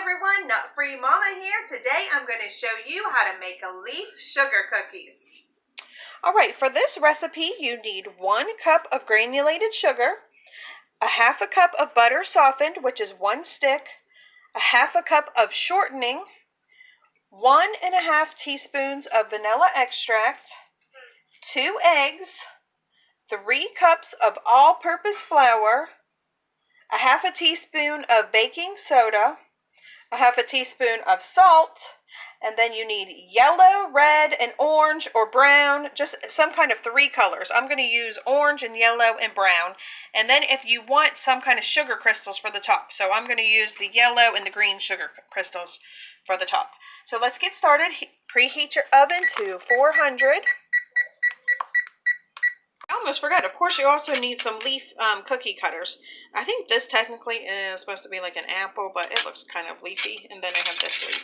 everyone, Nut Free Mama here. Today I'm going to show you how to make leaf sugar cookies. Alright, for this recipe you need 1 cup of granulated sugar, a half a cup of butter softened, which is 1 stick, a half a cup of shortening, 1.5 teaspoons of vanilla extract, 2 eggs, 3 cups of all-purpose flour, a half a teaspoon of baking soda, a half a teaspoon of salt, and then you need yellow, red, and orange or brown, just some kind of 3 colors. I'm going to use orange and yellow and brown, and then if you want some kind of sugar crystals for the top, so I'm going to use the yellow and the green sugar crystals for the top. So let's get started. Preheat your oven to 400. I almost forgot, of course you also need some leaf cookie cutters. I think this technically is supposed to be like an apple, but it looks kind of leafy, and then I have this leaf.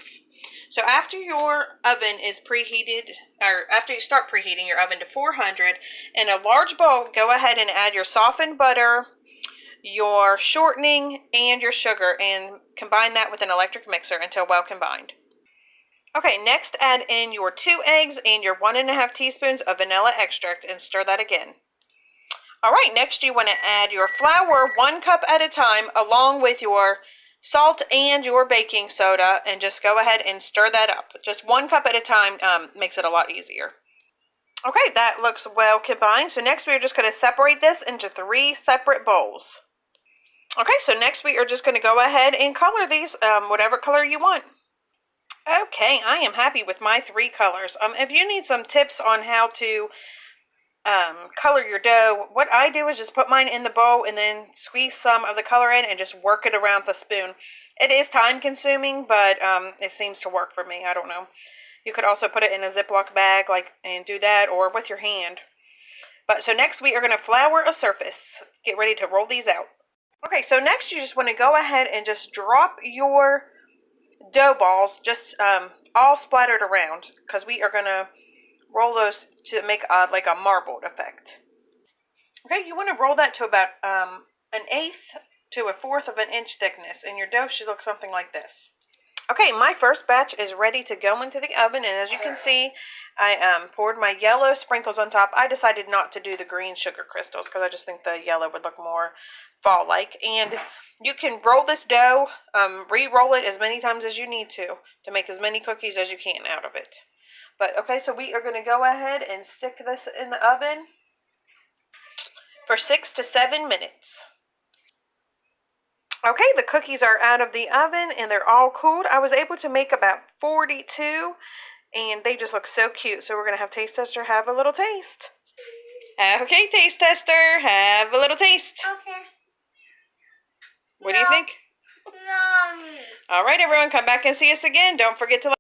So after your oven is preheated, or after you start preheating your oven to 400, in a large bowl, go ahead and add your softened butter, your shortening, and your sugar, and combine that with an electric mixer until well combined. Okay, next add in your 2 eggs and your 1.5 teaspoons of vanilla extract and stir that again. Alright, next you want to add your flour 1 cup at a time along with your salt and your baking soda, and just go ahead and stir that up. Just 1 cup at a time makes it a lot easier. Okay, that looks well combined. So next we are just going to separate this into 3 separate bowls. Okay, so next we are just going to go ahead and color these whatever color you want. Okay, I am happy with my 3 colors. If you need some tips on how to color your dough, what I do is just put mine in the bowl and then squeeze some of the color in and just work it around the spoon. It is time consuming, but it seems to work for me. I don't know. You could also put it in a Ziploc bag and do that, or with your hand. But so next we are going to flour a surface. Get ready to roll these out. Okay, so next you just want to go ahead and just drop your dough balls just all splattered around, because we are going to roll those to make like a marbled effect. Okay, you want to roll that to about 1/8 to 1/4 of an inch thickness, and your dough should look something like this. Okay, my first batch is ready to go into the oven, and as you can see, I poured my yellow sprinkles on top. I decided not to do the green sugar crystals because I just think the yellow would look more fall-like. And you can roll this dough, re-roll it as many times as you need to make as many cookies as you can out of it. But okay, so we are going to go ahead and stick this in the oven for 6 to 7 minutes. Okay, the cookies are out of the oven and they're all cooled. I was able to make about 42, and they just look so cute. So we're going to have Taste Tester have a little taste. Okay, Taste Tester, have a little taste. Okay. What do you think? No. All right, everyone, come back and see us again. Don't forget to